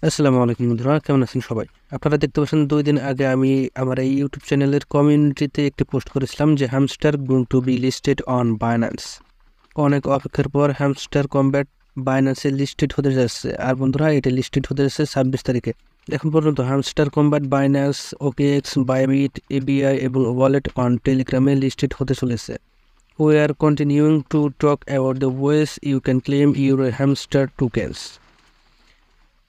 আসসালামু আলাইকুম বন্ধুরা, কেমন আছেন সবাই? আপনারা দেখতে পাচ্ছেন 2 দিন আগে আমি আমার এই ইউটিউব চ্যানেলের কমিউনিটিতে একটি পোস্ট করেছিলাম যে hamster going to be listed on Binance. অনেক অপেক্ষার পর হ্যামস্টার কমব্যাট বাইন্যান্সে লিস্টেড হতে যাচ্ছে। আর বন্ধুরা, এটা লিস্টেড হতে যাচ্ছে 26 তারিখে। এখন পর্যন্ত hamster combat Binance, OKX, Bybit, ABI এবং ওয়ালেট অন টেলিগ্রামে লিস্টেড হতে চলেছে। We are continuing to talk about the ways you can claim your hamster tokens.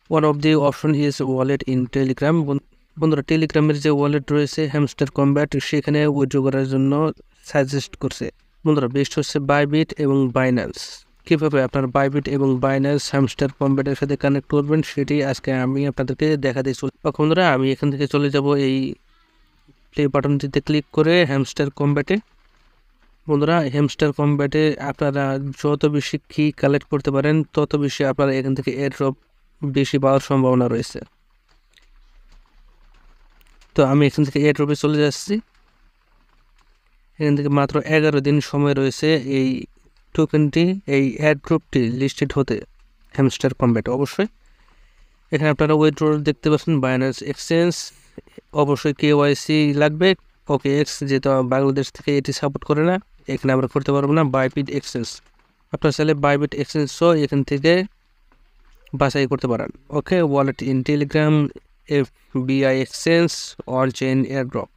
One of the option is wallet in Telegram. বন্ধুরা, টেলিগ্রামের যে wallet রয়েছে hamster combat, সেখানে withdraw করার জন্য সাজেস্ট করছে। বন্ধুরা, বেস্ট হচ্ছে বাইবিট এবং বাইন্যান্স। কীভাবে আপনার বাইবিট এবং বাইন্যান্স হ্যামস্টার কমব্যাটের সাথে কানেক্ট করবেন সেটি আজকে আমি আপনাদেরকে দেখাতে চলি। বন্ধুরা, আমি এখান থেকে চলে যাব এই প্লে বাটনটিতে ক্লিক করে হ্যামস্টার কমব্যাটে। বন্ধুরা, হ্যামস্টার কমব্যাটে আপনারা যত বেশি কি কালেক্ট করতে পারেন তত বেশি আপনারা এখান থেকে এয়ারড্রপ বেশি পাওয়ার সম্ভাবনা রয়েছে। তো আমি এখান থেকে এয়ারড্রপে চলে যাচ্ছি। এখান থেকে মাত্র 11 দিন সময় রয়েছে এই টোকেনটি, এই এয়ারড্রপটি লিস্টেড হতে হ্যামস্টার কমব্যাট। অবশ্যই এখানে আপনারা উইথড্র দেখতে পাচ্ছেন বাইন্যান্স এক্সচেঞ্জ। অবশ্যই কেওয়াইসি লাগবে। ওকেএক্স যেহেতু বাংলাদেশ থেকে এটি সাপোর্ট করে না, এখানে আমরা করতে পারবো না। বাইবিট এক্সচেঞ্জ, আপনার চাইলে বাইবিট এক্সচেঞ্জও এখান থেকে বাছাই করতে পারেন। Okay, wallet in Telegram, FBI exchange, on chain airdrop.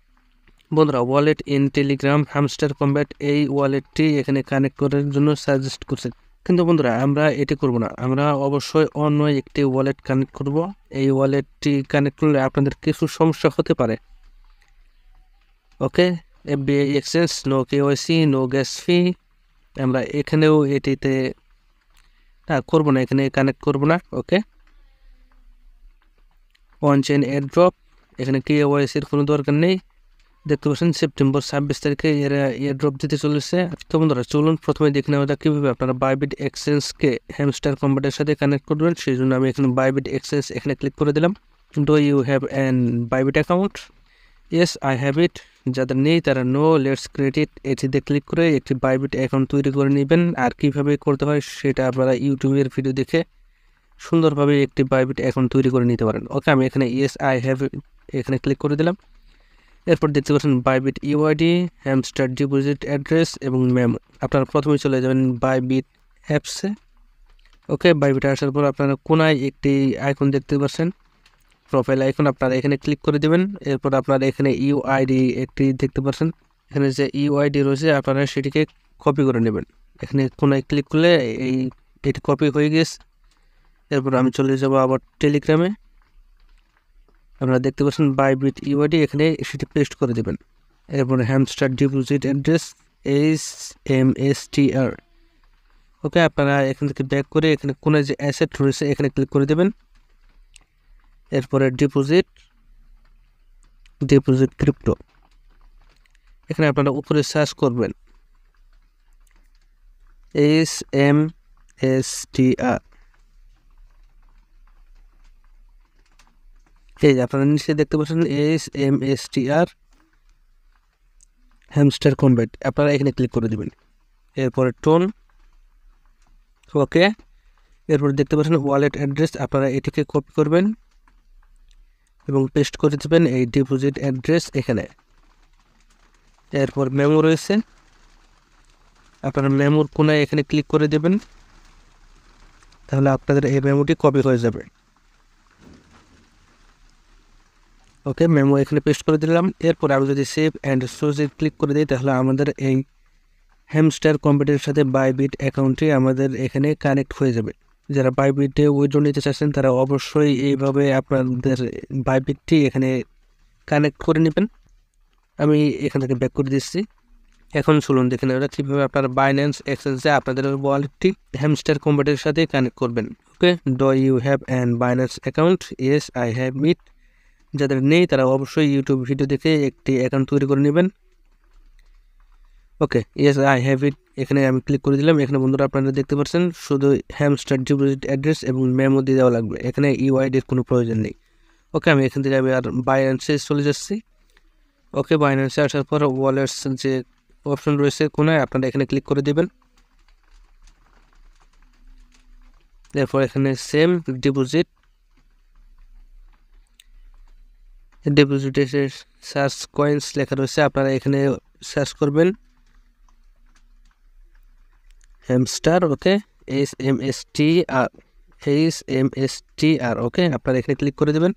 বন্ধুরা, wallet in Telegram Hamster Kombat এই ওয়ালেটটি এখানে কানেক্ট করার জন্য সাজেস্ট করছে। কিন্তু বন্ধুরা, আমরা এটি করব না। আমরা অবশ্যই অন্য একটি ওয়ালেট কানেক্ট করব। এই ওয়ালেটটি কানেক্ট করলে আপনাদের কিছু সমস্যা হতে পারে। Okay, FBI exchange, no KYC, no gas fee. আমরা এখানেও এটিতে করবো না, এখানে কানেক্ট করব না। ওকে, অন চেইন এয়ারড্রপ, এখানে কেওয়াইসির কোনো দরকার নেই। দেখতে পাচ্ছেন সেপ্টেম্বর 26 তারিখে এরা এয়ারড্রপ দিতে চলেছে। তো বন্ধুরা, চলুন প্রথমে দেখে নেওয়া যাক কীভাবে আপনারা বাইবিট এক্সচেঞ্জকে হ্যামস্টার কমব্যাটের সাথে কানেক্ট করবেন। সেই জন্য আমি এখানে বাইবিট এক্সচেঞ্জ এখানে ক্লিক করে দিলাম। Do you have an Bybit account? Yes, I have it. যাদের নেই তারা নো লেটস ক্রিয়েট ইট এটিতে ক্লিক করে একটি বাইবিট অ্যাকাউন্ট তৈরি করে নেবেন। আর কীভাবে করতে হয় সেটা আপনারা ইউটিউবের ভিডিও দেখে সুন্দরভাবে একটি বাইবিট অ্যাকাউন্ট তৈরি করে নিতে পারেন। ওকে, আমি এখানে ইয়েস আই হ্যাভ এখানে ক্লিক করে দিলাম। এরপর দেখতে পাচ্ছেন Bybit UID, hamster deposit address এবং মেমো। আপনারা প্রথমে চলে যাবেন বাইবিট অ্যাপসে। ওকে, বাইবিট আসার পর আপনারা কোনায় একটি আইকন দেখতে পাচ্ছেন, প্রোফাইল আইকন। আপনারা এখানে ক্লিক করে দেবেন। এরপর আপনারা এখানে ইউআইডি একটি দেখতে পাচ্ছেন। এখানে যে ইউআইডি রয়েছে আপনারা সেটিকে কপি করে নেবেন। এখানে কোনায় ক্লিক করলে এটি কপি হয়ে গেছে। এরপর আমি চলে যাব আবার টেলিগ্রামে। আপনারা দেখতে পাচ্ছেন বাইবিট ইউআইডি, এখানে সেটি পেস্ট করে দেবেন। এরপর হ্যামস্টার ডিপোজিট অ্যাড্রেস HMSTR। ওকে, আপনারা এখান থেকে ব্যাক করে এখানে কোনো যে অ্যাসেট রয়েছে এখানে ক্লিক করে দেবেন। এরপরে ডিপোজিট ক্রিপ্টো, এখানে আপনারা উপরে সার্চ করবেন HMSTR। এই যে আপনারা নিচে দেখতে পাচ্ছেন HMSTR হ্যামস্টার কমব্যাট, আপনারা এখানে ক্লিক করে দেবেন। এরপরে টোন। ওকে, এরপর দেখতে পাচ্ছেন ওয়ালেট অ্যাড্রেস, আপনারা এটিকে কপি করবেন এবং পেস্ট করে দেবেন এই ডিপোজিট অ্যাড্রেস এখানে। এরপর মেমো রয়েছে, আপনারা মেমোর কোনায় এখানে ক্লিক করে দেবেন, তাহলে আপনাদের এই মেমোটি কপি হয়ে যাবে। ওকে, মেমো এখানে পেস্ট করে দিলাম। এরপর আমি যদি সেভ অ্যান্ড সোজে ক্লিক করে দিই তাহলে আমাদের এই হ্যামস্টার কমব্যাটের সাথে বাইবিট অ্যাকাউন্টটি আমাদের এখানে কানেক্ট হয়ে যাবে। যারা বাইবিটে উইথড্র নিতে চাচ্ছেন তারা অবশ্যই এইভাবে আপনাদের বাইবিটটি এখানে কানেক্ট করে নেবেন। আমি এখান থেকে ব্যাক করে দিচ্ছি। এখন চলুন দেখে নেওয়া কীভাবে আপনারা বাইন্যান্স এক্সচেঞ্জে আপনাদের ওয়ালেটটি হ্যামস্টার কমব্যাটের সাথে কানেক্ট করবেন। Okay, do you have an Binance account? Yes, I have it. যাদের নেই তারা অবশ্যই ইউটিউব ভিডিও দেখে একটি অ্যাকাউন্ট তৈরি করে নেবেন। ওকে, ইয়েস আই হ্যাভ ইট, এখানে আমি ক্লিক করে দিলাম। এখানে বন্ধুরা আপনারা দেখতে পাচ্ছেন শুধু হ্যামস্টার ডিপোজিট অ্যাড্রেস এবং মেমো দিয়ে দেওয়া লাগবে, এখানে ইউআইডির কোনো প্রয়োজন নেই। ওকে, আমি এখান থেকে আমি আর বাইন্যান্সে চলে যাচ্ছি। ওকে, বাইন্যান্সে আসার পর ওয়ালেটস যে অপশন রয়েছে কোনায় আপনারা এখানে ক্লিক করে দেবেন। এরপর এখানে সেম ডিপোজিট ডিপোজিটে সার্চ কয়েন্স লেখা রয়েছে, আপনারা এখানে সার্চ করবেন হ্যামস্টার, ওকে, HMSTR, ওকে, আপনারা এখানে ক্লিক করে দেবেন।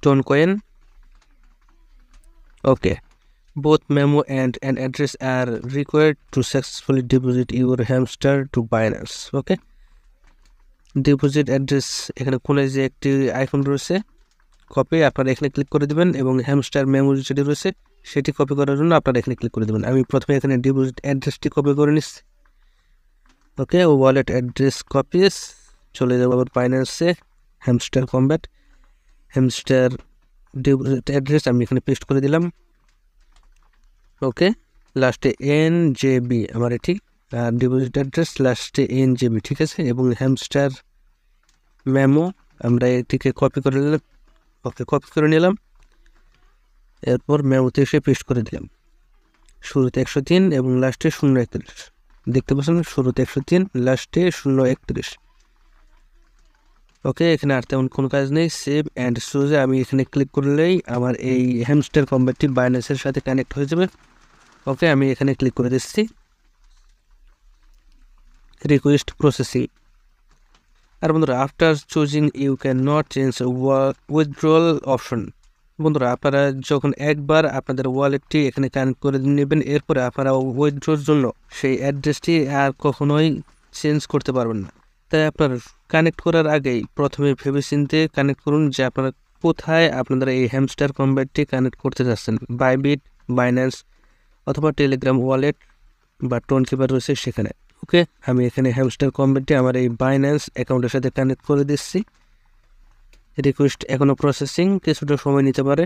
Tone coin, okay, both memo and an address are required to successfully deposit your hamster to Binance, okay. Deposit address এখানে কোণে যে একটি আইকন রয়েছে কপি, আপনারা এখানে ক্লিক করে দেবেন এবং হ্যামস্টার মেমোরি যেটি রয়েছে সেটি কপি করার জন্য আপনারা এখানে ক্লিক করে দেবেন। আমি প্রথমে এখানে ডিপোজিট অ্যাড্রেসটি কপি করে নিচ্ছি, ওকে। ওয়ালেট অ্যাড্রেস কপিস, চলে যাবো আবার বাইন্যান্সে, Hamster Kombat, Hamster deposit address আমি এখানে পেস্ট করে দিলাম, ওকে। লাস্টে NJB আমার এটি, আর ডিপোজিট অ্যাড্রেস লাস্টে NJB, ঠিক আছে। এবং হ্যামস্টার মেমো আমরা এটিকে কপি করে নিলাম, ওকে, কপি করে নিলাম। এরপর মেমোতে এসে পেস্ট করে দিলাম, শুরুতে 103 এবং লাস্টে 031, দেখতে পাচ্ছেন শুরুতে 103 লাস্টে 031, ওকে। এখানে আর তেমন কোনো কাজ নেই। সেভ অ্যান্ড সুজে আমি এখানে ক্লিক করলেই আমার এই হ্যামস্টার কম্ব্যাটটি বাইন্যান্সের সাথে কানেক্ট হয়ে যাবে, ওকে। আমি এখানে ক্লিক করে দিচ্ছি, রিকোয়েস্ট প্রসেসিং। আর বন্ধুরা, after choosing you can not change withdrawal option. বন্ধুরা, আপনারা যখন একবার আপনাদের ওয়ালেটটি এখানে কানেক্ট করে নেবেন, এরপরে আপনারা উইথড্রোর জন্য সেই অ্যাড্রেসটি আর কখনোই চেঞ্জ করতে পারবেন না। তাই আপনার কানেক্ট করার আগেই প্রথমে ভেবেচিন্তে কানেক্ট করুন যে আপনারা কোথায় আপনারা এই হ্যামস্টার কম্ব্যাটটি কানেক্ট করতে যাচ্ছেন, বাইবিট, বাইন্যান্স অথবা টেলিগ্রাম ওয়ালেট বা টোন কিপার রয়েছে সেখানে, ওকে। আমি এখানে হ্যামস্টার কম্ব্যাটটি আমার এই বাইন্যান্স অ্যাকাউন্টের সাথে কানেক্ট করে দিচ্ছি। রিকোয়েস্ট এখনও প্রসেসিং, কিছুটা সময় নিতে পারে।